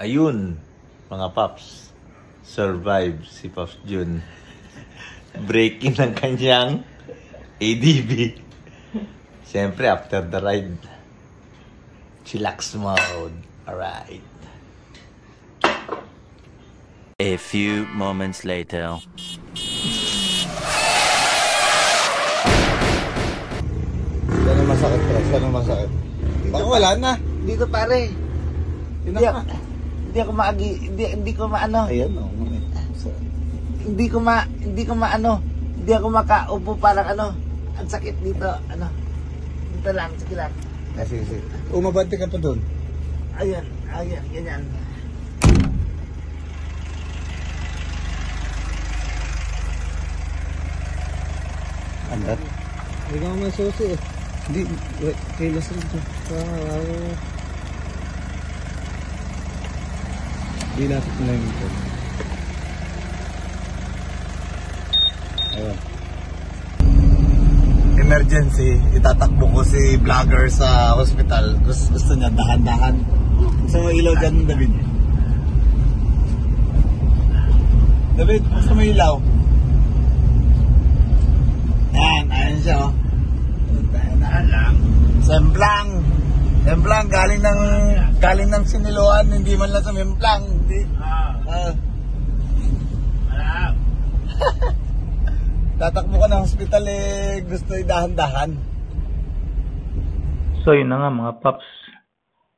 Ayun, mga Paps, survive si Paps Jun. Breaking ng kanyang ADB. Siyempre, after the ride, chillax mode. Alright. A few moments later. Saan masakit, pre? Saan masakit? Baka wala na. Dito pare. Hindi ako maagi, hindi ko maano. Ayan, o. Hindi ako makaupo parang ano. Ang sakit dito, ano. Dito lang, sige lang. Sige. Umabante ka pa doon. Ayan, ganyan. Andat? Hindi ka may susi eh. Hindi, kilos rin ito. Hindi lapit na yung ito. Ayan. Emergency, itatakbo ko si vlogger sa hospital. Gusto niya dahan-dahan. Gusto mo ilaw dyan, David? David, gusto mo ilaw? Ayan siya, oh. Semplang galing ng siniluan, hindi man lang sa memplang. Tatakbo ka ng hospital eh, gusto dahan-dahan. So yun na nga mga Paps,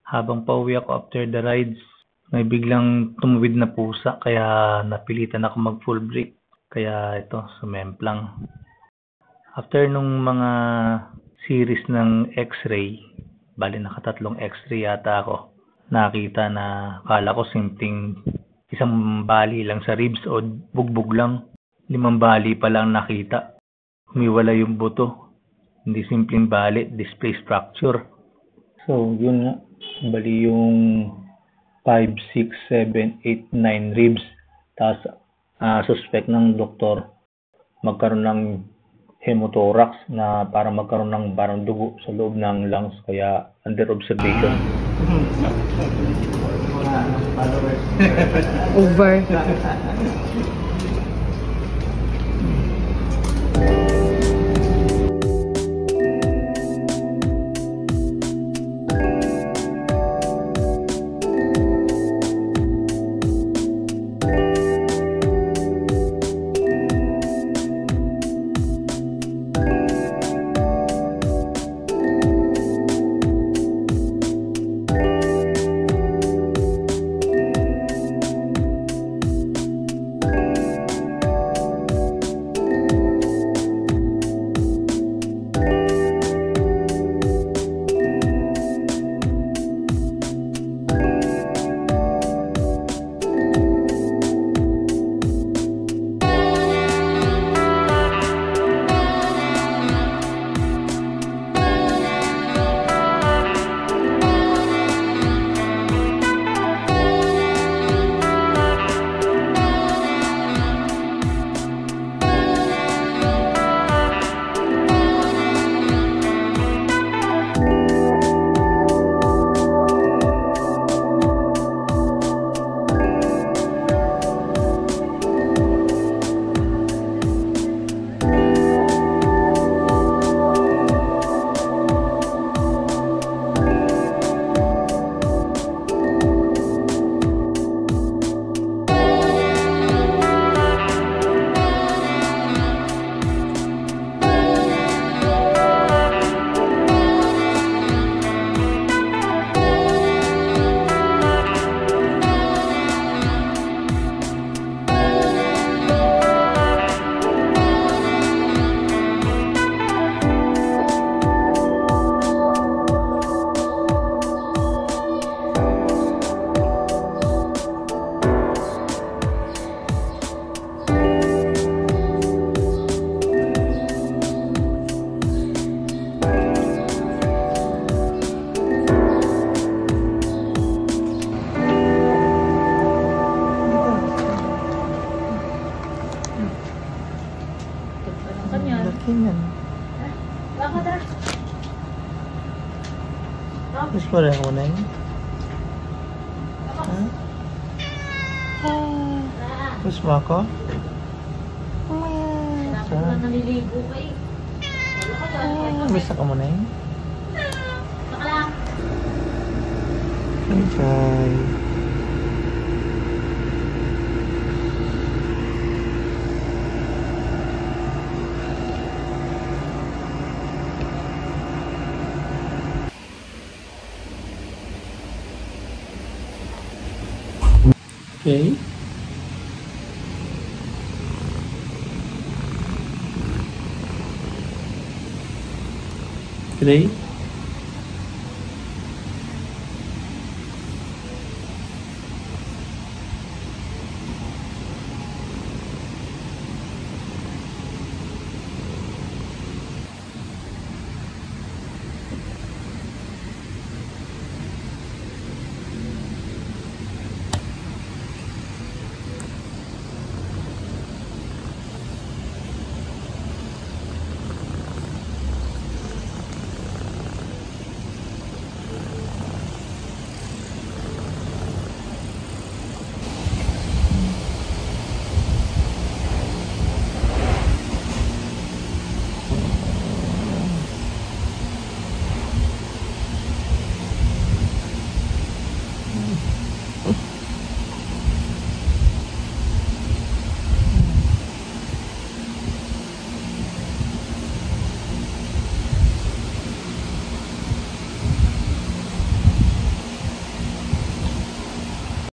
habang pauwi ako after the rides, may biglang tumawid na pusa kaya napilitan ako mag full brake. Kaya ito, sumemplang. After nung mga series ng x-ray, bali nakatatlong x-ray yata ako, nakita na akala ko simpleng isang bali lang sa ribs o bugbog lang. 5 bali pa lang nakita. Humiwala yung buto. Hindi simpleng bali, displaced fracture. So yun nga, bali yung 5, 6, 7, 8, 9 ribs. Tapos suspect ng doktor magkaroon ng hemothorax na para magkaroon ng parang dugo sa loob ng lungs, kaya under observation. Over. Ganyan. Mas pareho na yun. Ha? Miss mo ako? Wala naliligo ka eh. Miss ako muna eh. Saka lang. Hi, Jai. Okay. Today,